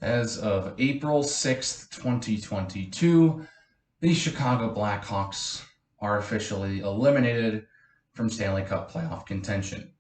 As of April 6th, 2022, the Chicago Blackhawks are officially eliminated from Stanley Cup playoff contention.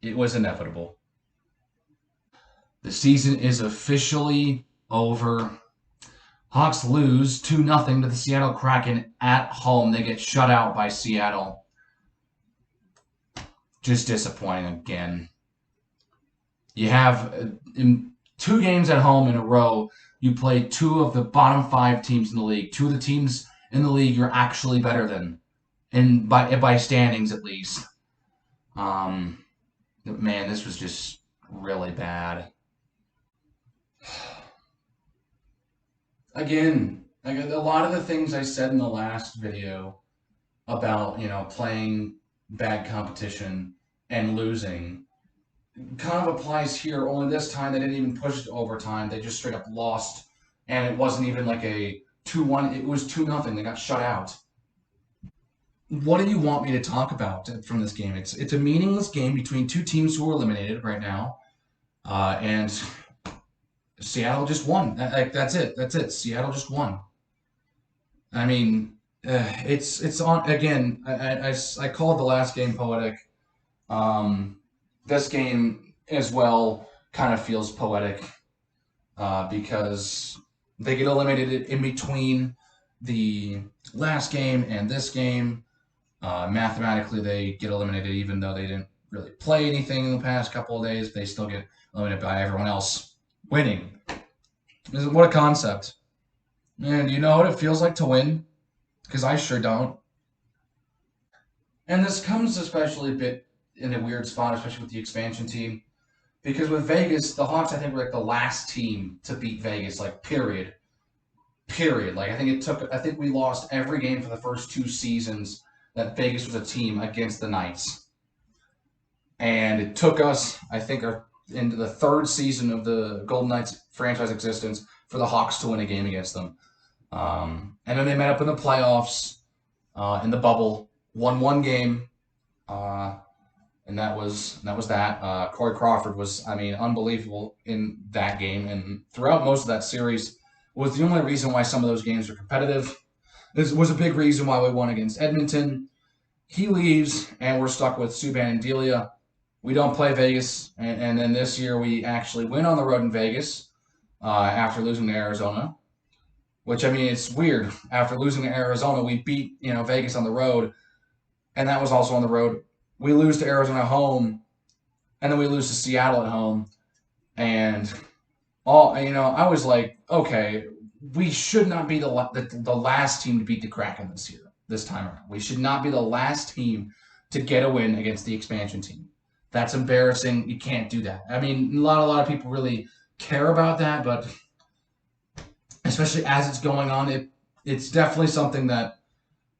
It was inevitable. The season is officially over. Hawks lose 2-0 to the Seattle Kraken at home. They get shut out by Seattle. Just disappointing again. You have in 2 games at home in a row, you play 2 of the bottom 5 teams in the league. 2 of the teams in the league you're actually better than, and by standings at least. Man, this was just really bad. Again, a lot of the things I said in the last video about, playing bad competition and losing kind of applies here, only this time they didn't even push it to overtime. They just straight up lost, and it wasn't even like a 2-1. It was 2-0. They got shut out. What do you want me to talk about from this game? It's a meaningless game between 2 teams who are eliminated right now, and Seattle just won. That's it. That's it. Seattle just won. I mean, it's on again. I called the last game poetic. This game as well kind of feels poetic because they get eliminated in between the last game and this game. Mathematically, they get eliminated even though they didn't really play anything in the past couple of days. They still get eliminated by everyone else winning. What a concept. Man, do you know what it feels like to win? Because I sure don't. And this comes especially a bit in a weird spot, especially with the expansion team. Because with Vegas, the Hawks, I think, were like the last team to beat Vegas, like, period. Period. Like, I think we lost every game for the first 2 seasons that Vegas was a team against the Knights. And it took us, I think, into the 3rd season of the Golden Knights franchise existence for the Hawks to win a game against them. And then they met up in the playoffs, in the bubble, won 1 game, and that was that. Corey Crawford was, unbelievable in that game, and throughout most of that series was the only reason why some of those games are competitive. This was a big reason why we won against Edmonton. He leaves, and we're stuck with Subban and Delia. We don't play Vegas, and then this year we actually win on the road in Vegas after losing to Arizona. Which, it's weird. After losing to Arizona, we beat, Vegas on the road, and that was also on the road. We lose to Arizona at home, and then we lose to Seattle at home. And I was like, okay, we should not be the last team to beat the Kraken this time around. We should not be the last team to get a win against the expansion team. That's embarrassing. You can't do that. A lot of people really care about that, but especially as it's going on, it's definitely something that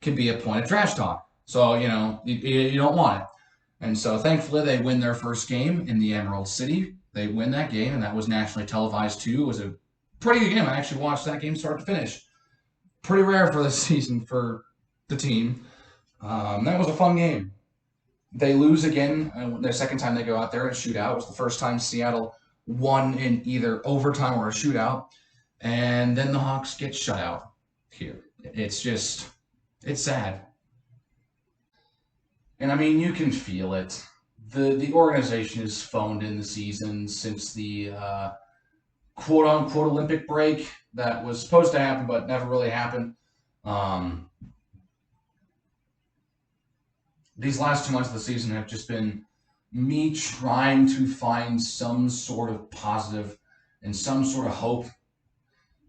can be a point of trash talk. So, you don't want it. And so, thankfully, they win their first game in the Emerald City. They win that game, and that was nationally televised, too. It was a pretty good game. I actually watched that game start to finish. Pretty rare for this season for the team. That was a fun game. They lose again. Their second time they go out there in a shootout. It was the first time Seattle won in either overtime or a shootout. And then the Hawks get shut out here. It's sad. And you can feel it. The organization has phoned in the season since the quote unquote Olympic break that was supposed to happen but never really happened. These last 2 months of the season have just been me trying to find some sort of positive and some sort of hope.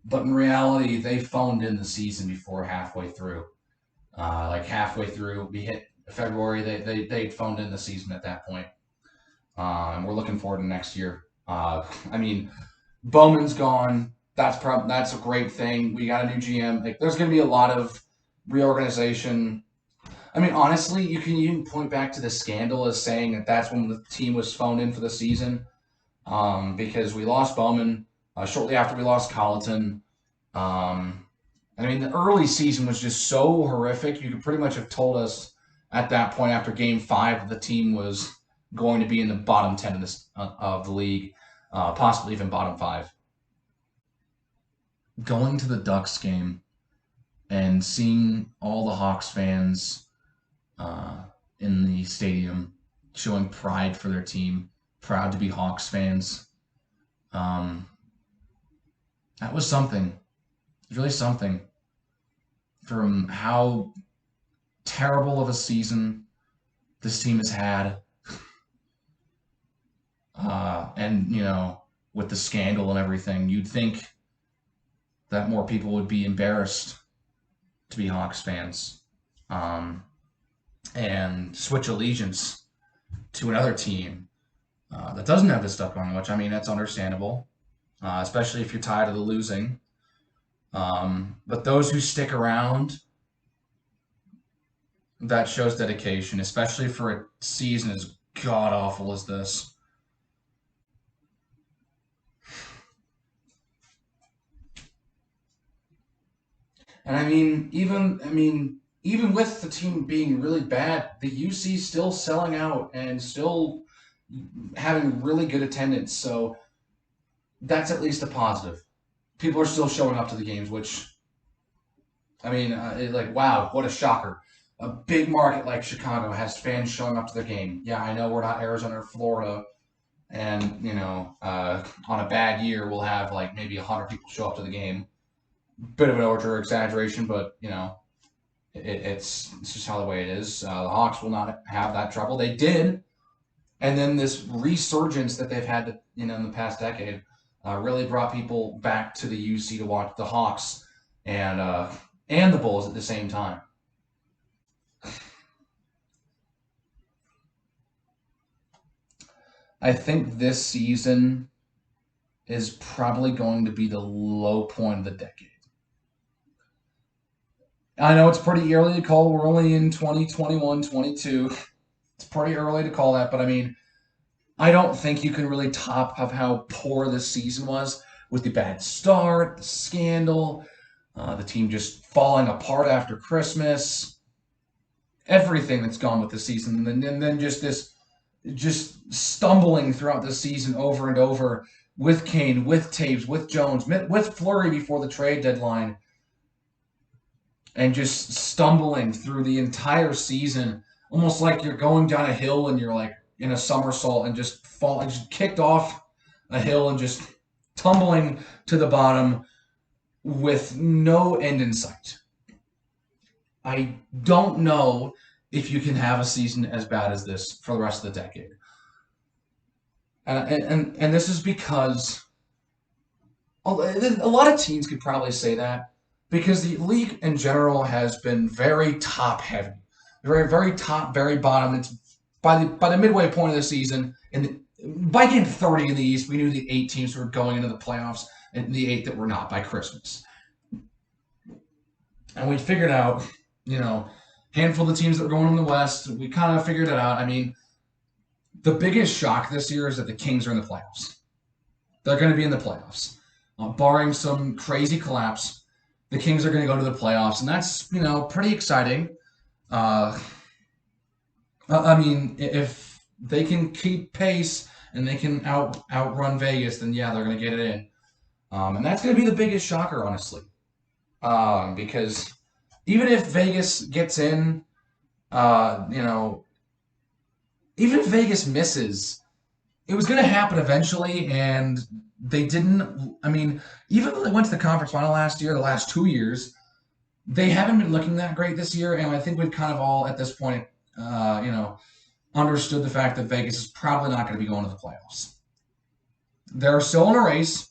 But in reality, they phoned in the season before halfway through. Halfway through, we hit February. They phoned in the season at that point. And we're looking forward to next year. Bowman's gone. That's a great thing. We got a new GM. There's going to be a lot of reorganization. Honestly, you can even point back to the scandal as saying that that's when the team was phoned in for the season, because we lost Bowman shortly after we lost Colleton. The early season was just so horrific. You could pretty much have told us at that point after Game 5 that the team was going to be in the bottom 10 of the league. possibly even bottom 5. Going to the Ducks game and seeing all the Hawks fans uh, in the stadium showing pride for their team, proud to be Hawks fans. Um, that was something. It was really something. From how terrible of a season this team has had, and with the scandal and everything, you'd think that more people would be embarrassed to be Hawks fans, and switch allegiance to another team that doesn't have this stuff going on, which, I mean, that's understandable, especially if you're tired of the losing. But those who stick around, that shows dedication, especially for a season as god-awful as this. And even with the team being really bad, the UC still selling out and still having really good attendance. So that's at least a positive. People are still showing up to the games, which, wow, what a shocker. A big market like Chicago has fans showing up to their game. Yeah, I know we're not Arizona or Florida, and on a bad year we'll have like maybe 100 people show up to the game. Bit of an over exaggeration, but it's just how the way it is. The Hawks will not have that trouble. They did, and then this resurgence that they've had, in the past decade, really brought people back to the UC to watch the Hawks and the Bulls at the same time. I think this season is probably going to be the low point of the decade. I know it's pretty early to call. We're only in 2021, 22. It's pretty early to call that, but I don't think you can really top of how poor this season was with the bad start, the scandal, the team just falling apart after Christmas, everything that's gone with the season, and then just stumbling throughout the season over and over with Kane, with Taves, with Jones, with Fleury before the trade deadline, and just stumbling through the entire season, almost like you're going down a hill and you're like in a somersault and just kicked off a hill and just tumbling to the bottom with no end in sight. I don't know if you can have a season as bad as this for the rest of the decade. And this is because a lot of teams could probably say that, because the league in general has been very top heavy, very very top, very bottom. It's by the midway point of the season, by game 30 in the East, we knew the 8 teams were going into the playoffs, and the 8 that were not by Christmas. And we figured out, handful of the teams that were going in the West. We kind of figured it out. The biggest shock this year is that the Kings are in the playoffs. They're going to be in the playoffs, barring some crazy collapse. The Kings are going to go to the playoffs, and that's, pretty exciting. If they can keep pace and they can outrun Vegas, then yeah, they're going to get it in. And that's going to be the biggest shocker, honestly. Because even if Vegas gets in, even if Vegas misses, it was going to happen eventually, and they didn't. Even though they went to the conference final last year, the last 2 years, they haven't been looking that great this year, and I think we've kind of all, at this point, understood the fact that Vegas is probably not going to be going to the playoffs. They're still in a race,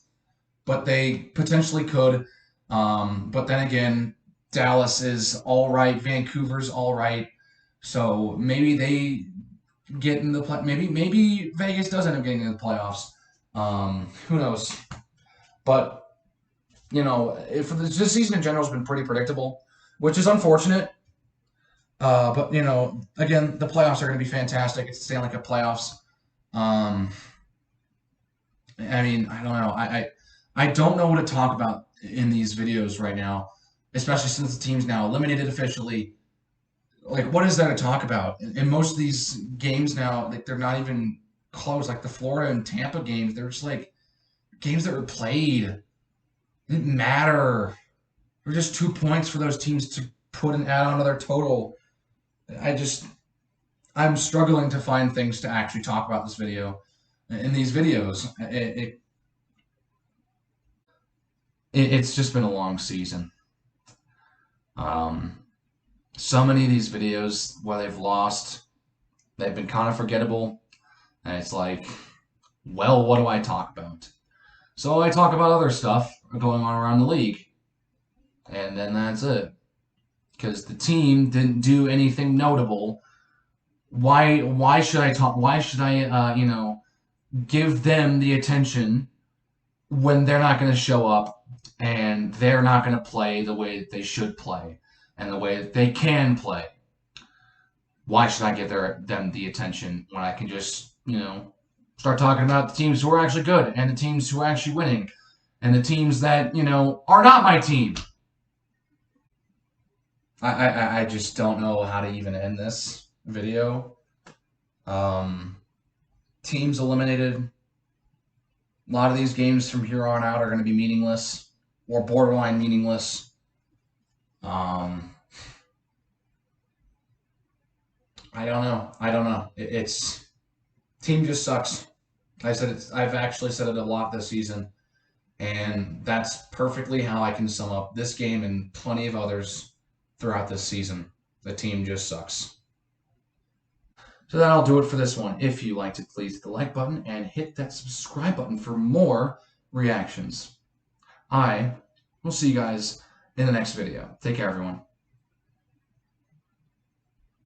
but they potentially could. But then again, Dallas is all right, Vancouver's all right, so maybe they get in the play. Maybe Vegas does end up getting in the playoffs. Who knows? But for this season in general has been pretty predictable, which is unfortunate. But again, the playoffs are going to be fantastic. It's the Stanley Cup playoffs. I don't know. I don't know what to talk about in these videos right now, especially since the team's now eliminated officially. Like, what is there to talk about? In most of these games now, like, they're not even close. Like the Florida and Tampa games, they're just like games that were played. It didn't matter. There were just 2 points for those teams to put and add on to their total. I'm struggling to find things to actually talk about this video. In these videos, it's just been a long season. So many of these videos where they've lost, they've been kind of forgettable, and it's like, well, what do I talk about? So I talk about other stuff going on around the league, and then that's it. Because the team didn't do anything notable. Why should I talk? Why should I give them the attention when they're not going to show up and they're not going to play the way that they should play and the way that they can play? Why should I give them the attention when I can just, start talking about the teams who are actually good and the teams who are actually winning and the teams that, are not my team? I just don't know how to even end this video. Teams eliminated. A lot of these games from here on out are going to be meaningless or borderline meaningless. I don't know. It's team just sucks. I've actually said it a lot this season, and that's perfectly how I can sum up this game and plenty of others throughout this season. The team just sucks. So that'll do it for this one. If you liked it, please hit the like button and hit that subscribe button for more reactions. I will see you guys in the next video. Take care, everyone.